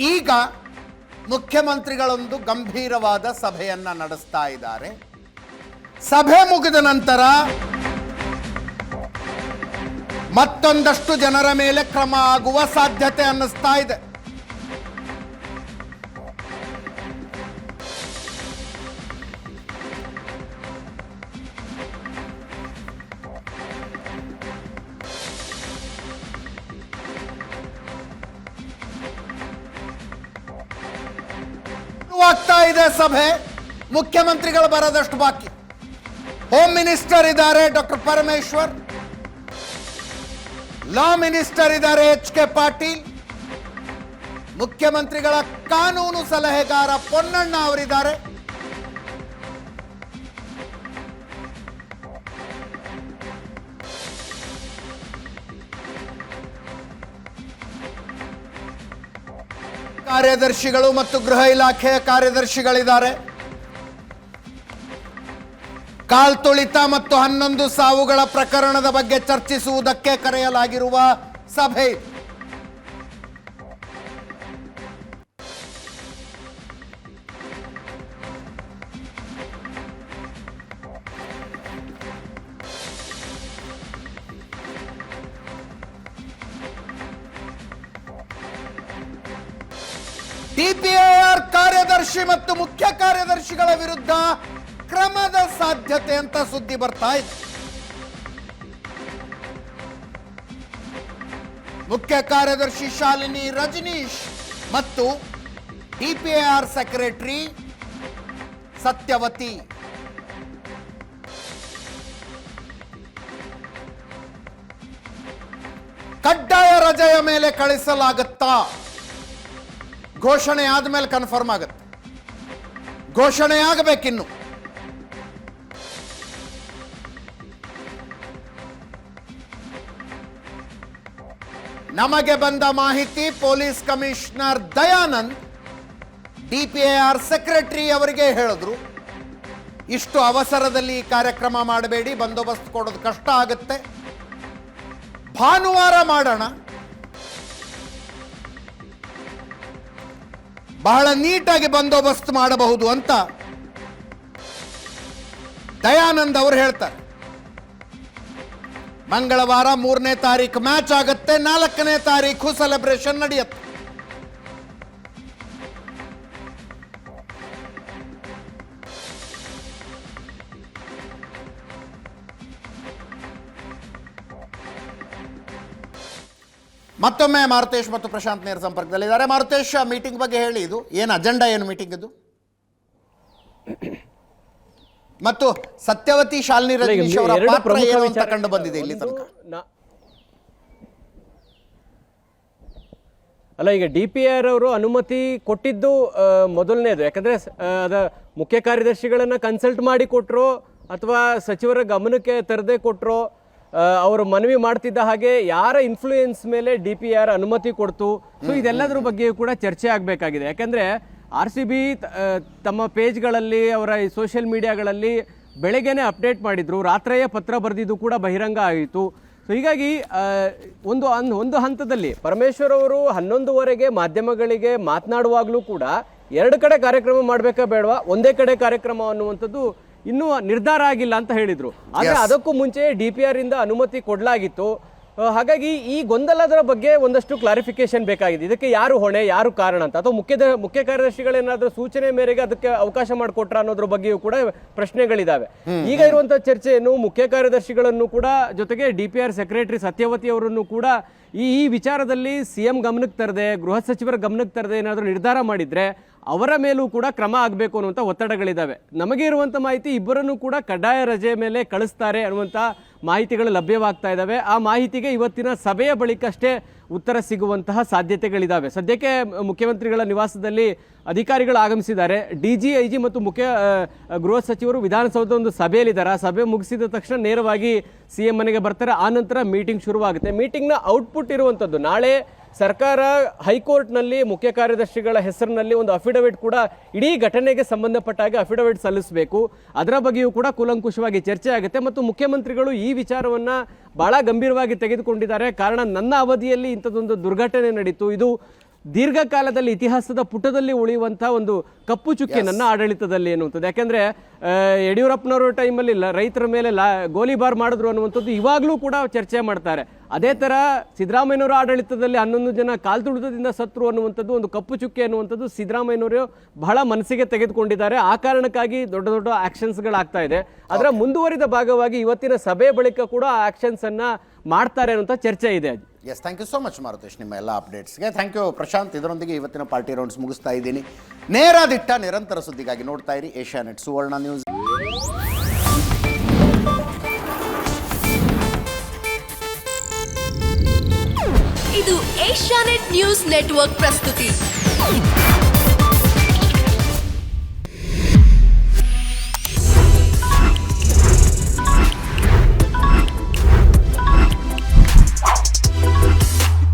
ಈಗ ಮುಖ್ಯಮಂತ್ರಿಗಳೊಂದು ಗಂಭೀರವಾದ ಸಭೆಯನ್ನ ನಡೆಸ್ತಾ ಇದ್ದಾರೆ. ಸಭೆ ಮುಗಿದ ನಂತರ ಮತ್ತೊಂದಷ್ಟು ಜನರ ಮೇಲೆ ಕ್ರಮ ಆಗುವ ಸಾಧ್ಯತೆ ಅನ್ನಿಸ್ತಾ ಇದೆ. ಆಗ್ತಾ ಇದೆ ಸಭೆ. ಮುಖ್ಯಮಂತ್ರಿಗಳು ಬರೋದಷ್ಟು ಬಾಕಿ. ಹೋಮ್ ಮಿನಿಸ್ಟರ್ ಇದ್ದಾರೆ ಡಾಕ್ಟರ್ ಪರಮೇಶ್ವರ್, ಲಾ ಮಿನಿಸ್ಟರ್ ಇದ್ದಾರೆ ಎಚ್ ಕೆ ಪಾಟೀಲ್, ಮುಖ್ಯಮಂತ್ರಿಗಳ ಕಾನೂನು ಸಲಹೆಗಾರ ಪೊನ್ನಣ್ಣ ಅವರಿದ್ದಾರೆ. ಕಾರ್ಯದರ್ಶಿಗಳು ಮತ್ತು ಗೃಹ ಇಲಾಖೆಯ ಕಾರ್ಯದರ್ಶಿಗಳಿದ್ದಾರೆ. ಕಾಲ್ತುಳಿತ ಮತ್ತು 11 ಸಾವುಗಳ ಪ್ರಕರಣದ ಬಗ್ಗೆ ಚರ್ಚಿಸುವುದಕ್ಕೆ ಕರೆಯಲಾಗಿರುವ ಸಭೆ. ಡಿಪಿಐಆರ್ ಕಾರ್ಯದರ್ಶಿ ಮತ್ತು ಮುಖ್ಯ ಕಾರ್ಯದರ್ಶಿಗಳ ವಿರುದ್ಧ ಕ್ರಮದ ಸಾಧ್ಯತೆ ಅಂತ ಸುದ್ದಿ ಬರ್ತಾ ಇದೆ. ಮುಖ್ಯ ಕಾರ್ಯದರ್ಶಿ ಶಾಲಿನಿ ರಜನೀಶ್ ಮತ್ತು ಡಿಪಿಐಆರ್ ಸೆಕ್ರೆಟರಿ ಸತ್ಯವತಿ ಕಡ್ಡಾಯ ರಜೆಯ ಮೇಲೆ ಕಳಿಸಲಾಗುತ್ತಾ? ಘೋಷಣೆ ಆದ್ಮೇಲೆ ಕನ್ಫರ್ಮ್ ಆಗುತ್ತೆ. ಘೋಷಣೆ ಆಗಬೇಕಿನ್ನು. ನಮಗೆ ಬಂದ ಮಾಹಿತಿ, ಪೊಲೀಸ್ ಕಮಿಷನರ್ ದಯಾನಂದ್ ಡಿಪಿಐಆರ್ ಸೆಕ್ರೆಟರಿ ಅವರಿಗೆ ಹೇಳಿದ್ರು, ಇಷ್ಟು ಅವಸರದಲ್ಲಿ ಈ ಕಾರ್ಯಕ್ರಮ ಮಾಡಬೇಡಿ, ಬಂದೋಬಸ್ತ್ ಕೊಡೋದು ಕಷ್ಟ ಆಗುತ್ತೆ, ಭಾನುವಾರ ಮಾಡೋಣ, ಬಹಳ ನೀಟಾಗಿ ಬಂದೋಬಸ್ತ್ ಮಾಡಬಹುದು ಅಂತ ದಯಾನಂದ್ ಅವರು ಹೇಳ್ತಾರೆ. ಮಂಗಳವಾರ 3ನೇ ತಾರೀಕು ಮ್ಯಾಚ್ ಆಗುತ್ತೆ, 4ನೇ ತಾರೀಕು ಸೆಲೆಬ್ರೇಷನ್ ನಡೆಯುತ್ತೆ. ಮತ್ತೊಮ್ಮೆ ಮಾರುತೇಶ್ ಮತ್ತು ಪ್ರಶಾಂತ್ ನೇರ ಸಂಪರ್ಕದಲ್ಲಿದ್ದಾರೆ. ಮಾರುತೇಶ್, ಮೀಟಿಂಗ್ ಬಗ್ಗೆ ಹೇಳಿ, ಇದು ಏನು ಅಜೆಂಡಾ, ಏನು ಮೀಟಿಂಗ್ ಇದು? ಮತ್ತು ಸತ್ಯವತಿ ಶಾಲಿನಿ ರಜನೀಶ್ ಅವರ ಪಾತ್ರ ಏನು ಅಂತ ಕಂಡು ಬಂದಿದೆ ಇಲ್ಲಿ ತನಕ? ಅಲ್ಲ, ಈಗ ಡಿಪಿಆರ್ ಅವರು ಅನುಮತಿ ಕೊಟ್ಟಿದ್ದು ಮೊದಲನೇದು. ಯಾಕಂದ್ರೆ ಅದ ಮುಖ್ಯ ಕಾರ್ಯದರ್ಶಿಗಳನ್ನ ಕನ್ಸಲ್ಟ್ ಮಾಡಿ ಕೊಟ್ರೋ ಅಥವಾ ಸಚಿವರ ಗಮನಕ್ಕೆ ತರದೆ ಕೊಟ್ರೋ, ಅವರು ಮನವಿ ಮಾಡ್ತಿದ್ದ ಹಾಗೆ ಯಾರ ಇನ್ಫ್ಲೂಯೆನ್ಸ್ ಮೇಲೆ ಡಿಪಿಆರ್ ಅನುಮತಿ ಕೊಡ್ತು, ಸೊ ಇದೆಲ್ಲದ್ರ ಬಗ್ಗೆಯೂ ಕೂಡ ಚರ್ಚೆ ಆಗಬೇಕಾಗಿದೆ. ಯಾಕಂದ್ರೆ RCB ತಮ್ಮ ಪೇಜ್ಗಳಲ್ಲಿ, ಅವರ ಸೋಷಿಯಲ್ ಮೀಡಿಯಾಗಳಲ್ಲಿ ಬೆಳಗ್ಗೆನೆ ಅಪ್ಡೇಟ್ ಮಾಡಿದ್ರು, ರಾತ್ರಿಯೇ ಪತ್ರ ಬರೆದಿದ್ದು ಕೂಡ ಬಹಿರಂಗ ಆಯಿತು. ಸೊ ಹೀಗಾಗಿ ಒಂದು ಹಂತದಲ್ಲಿ ಪರಮೇಶ್ವರ್ ಅವರು 11:15 ಮಾಧ್ಯಮಗಳಿಗೆ ಮಾತನಾಡುವಾಗಲೂ ಕೂಡ 2 ಕಡೆ ಕಾರ್ಯಕ್ರಮ ಮಾಡಬೇಕಾ ಬೇಡವಾ, ಒಂದೇ ಕಡೆ ಕಾರ್ಯಕ್ರಮ ಅನ್ನುವಂಥದ್ದು ಇನ್ನೂ ನಿರ್ಧಾರ ಆಗಿಲ್ಲ ಅಂತ ಹೇಳಿದ್ರು. ಆದರೆ ಅದಕ್ಕೂ ಮುಂಚೆ DPR ಇಂದ ಅನುಮತಿ ಕೊಡಲಾಗಿತ್ತು. ಹಾಗಾಗಿ ಈ ಗೊಂದಲದ ಬಗ್ಗೆ ಒಂದಷ್ಟು ಕ್ಲಾರಿಫಿಕೇಶನ್ ಬೇಕಾಗಿದೆ. ಇದಕ್ಕೆ ಯಾರು ಹೊಣೆ, ಯಾರು ಕಾರಣ ಅಂತ, ಅಥವಾ ಮುಖ್ಯ ಕಾರ್ಯದರ್ಶಿಗಳೇನಾದ್ರೂ ಸೂಚನೆ ಮೇರೆಗೆ ಅದಕ್ಕೆ ಅವಕಾಶ ಮಾಡಿಕೊಟ್ರ ಅನ್ನೋದ್ರ ಬಗ್ಗೆಯೂ ಕೂಡ ಪ್ರಶ್ನೆಗಳಿದಾವೆ. ಈಗ ಇರುವಂತಹ ಚರ್ಚೆಯನ್ನು ಮುಖ್ಯ ಕಾರ್ಯದರ್ಶಿಗಳನ್ನು ಕೂಡ ಜೊತೆಗೆ DPR ಸೆಕ್ರೆಟರಿ ಸತ್ಯವತಿ ಅವರನ್ನು ಕೂಡ ಈ ವಿಚಾರದಲ್ಲಿ CM ಗಮನಕ್ಕೆ ತರದೆ, ಗೃಹ ಸಚಿವರ ಗಮನಕ್ಕೆ ತರದೆ ಏನಾದರೂ ನಿರ್ಧಾರ ಮಾಡಿದ್ರೆ ಅವರ ಮೇಲೂ ಕೂಡ ಕ್ರಮ ಆಗಬೇಕು ಅನ್ನುವಂಥ ಒತ್ತಡಗಳಿದ್ದಾವೆ. ನಮಗೆ ಇರುವಂಥ ಮಾಹಿತಿ, ಇಬ್ಬರನ್ನು ಕೂಡ ಕಡ್ಡಾಯ ರಜೆ ಮೇಲೆ ಕಳಿಸ್ತಾರೆ ಅನ್ನುವಂಥ ಮಾಹಿತಿಗಳು ಲಭ್ಯವಾಗ್ತಾ ಇದ್ದಾವೆ. ಆ ಮಾಹಿತಿಗೆ ಇವತ್ತಿನ ಸಭೆಯ ಬಳಿಕಷ್ಟೇ ಉತ್ತರ ಸಿಗುವಂತಹ ಸಾಧ್ಯತೆಗಳಿದ್ದಾವೆ. ಸದ್ಯಕ್ಕೆ ಮುಖ್ಯಮಂತ್ರಿಗಳ ನಿವಾಸದಲ್ಲಿ ಅಧಿಕಾರಿಗಳು ಆಗಮಿಸಿದ್ದಾರೆ. DG, IG ಮತ್ತು ಮುಖ್ಯ ಗೃಹ ಸಚಿವರು ವಿಧಾನಸೌಧದ ಒಂದು ಸಭೆಯಲ್ಲಿದ್ದಾರೆ. ಆ ಸಭೆ ಮುಗಿಸಿದ ತಕ್ಷಣ ನೇರವಾಗಿ CM ಮನೆಗೆ ಬರ್ತಾರೆ. ಆ ನಂತರ ಮೀಟಿಂಗ್ ಶುರುವಾಗುತ್ತೆ. ಮೀಟಿಂಗ್ನ ಔಟ್ಪುಟ್ ಇರುವಂಥದ್ದು ನಾಳೆ ಸರ್ಕಾರ ಹೈಕೋರ್ಟ್ನಲ್ಲಿ ಮುಖ್ಯ ಕಾರ್ಯದರ್ಶಿಗಳ ಹೆಸರಿನಲ್ಲಿ ಒಂದು ಅಫಿಡವಿಟ್ ಕೂಡ ಇಡೀ ಘಟನೆಗೆ ಸಂಬಂಧಪಟ್ಟ ಹಾಗೆ ಅಫಿಡವಿಟ್ ಸಲ್ಲಿಸಬೇಕು. ಅದರ ಬಗ್ಗೆಯೂ ಕೂಡ ಕೂಲಂಕುಷವಾಗಿ ಚರ್ಚೆ ಆಗುತ್ತೆ. ಮತ್ತು ಮುಖ್ಯಮಂತ್ರಿಗಳು ಈ ವಿಚಾರವನ್ನು ಬಹಳ ಗಂಭೀರವಾಗಿ ತೆಗೆದುಕೊಂಡಿದ್ದಾರೆ. ಕಾರಣ, ನನ್ನ ಅವಧಿಯಲ್ಲಿ ಇಂಥದ್ದೊಂದು ದುರ್ಘಟನೆ ನಡೀತು, ಇದು ದೀರ್ಘಕಾಲದಲ್ಲಿ ಇತಿಹಾಸದ ಪುಟದಲ್ಲಿ ಉಳಿಯುವಂತಹ ಒಂದು ಕಪ್ಪು ಚುಕ್ಕೆ ನನ್ನ ಆಡಳಿತದಲ್ಲಿ ಎನ್ನುವಂಥದ್ದು. ಯಾಕೆಂದ್ರೆ ಯಡಿಯೂರಪ್ಪನವರ ಟೈಮಲ್ಲಿ ರೈತರ ಮೇಲೆ ಗೋಲಿಬಾರ್ ಮಾಡಿದ್ರು ಅನ್ನುವಂಥದ್ದು ಇವಾಗಲೂ ಕೂಡ ಚರ್ಚೆ ಮಾಡ್ತಾರೆ. ಅದೇ ತರ ಸಿದ್ದರಾಮಯ್ಯನವರ ಆಡಳಿತದಲ್ಲಿ 11 ಜನ ಕಾಲ್ತುಳಿತದಿಂದ ಸತ್ರು ಅನ್ನುವಂಥದ್ದು ಒಂದು ಕಪ್ಪು ಚುಕ್ಕೆ ಅನ್ನುವಂಥದ್ದು ಸಿದ್ದರಾಮಯ್ಯನವರು ಬಹಳ ಮನಸ್ಸಿಗೆ ತೆಗೆದುಕೊಂಡಿದ್ದಾರೆ. ಆ ಕಾರಣಕ್ಕಾಗಿ ದೊಡ್ಡ ದೊಡ್ಡ ಆಕ್ಷನ್ಸ್ಗಳಾಗ್ತಾ ಇದೆ. ಅದರ ಮುಂದುವರಿದ ಭಾಗವಾಗಿ ಇವತ್ತಿನ ಸಭೆ ಬಳಿಕ ಕೂಡ ಆಕ್ಷನ್ಸ್ ಅನ್ನ ಮಾಡ್ತಾರೆ ಅನ್ನುವಂಥ ಚರ್ಚೆ ಇದೆ. Yes, thank you so much Marutesh ನಿಮ್ಮ ಎಲ್ಲ ಅಪ್ಡೇಟ್ಸ್ಗೆ. Thank you Prashant. ಇದರೊಂದಿಗೆ ಇವತ್ತಿನ ಪಾರ್ಟಿ ರೌಂಡ್ಸ್ ಮುಗಿಸ್ತಾ ಇದ್ದೀನಿ. ನೇರ ದಿಟ್ಟ ನಿರಂತರ ಸುದ್ದಿಗಾಗಿ ನೋಡ್ತಾ ಇರಿ ಏಷ್ಯಾನೆಟ್ ಸುವರ್ಣ ನ್ಯೂಸ್. ಇದು ಏಷ್ಯಾನೆಟ್ ನ್ಯೂಸ್ ನೆಟ್ವರ್ಕ್ ಪ್ರಸ್ತುತಿ.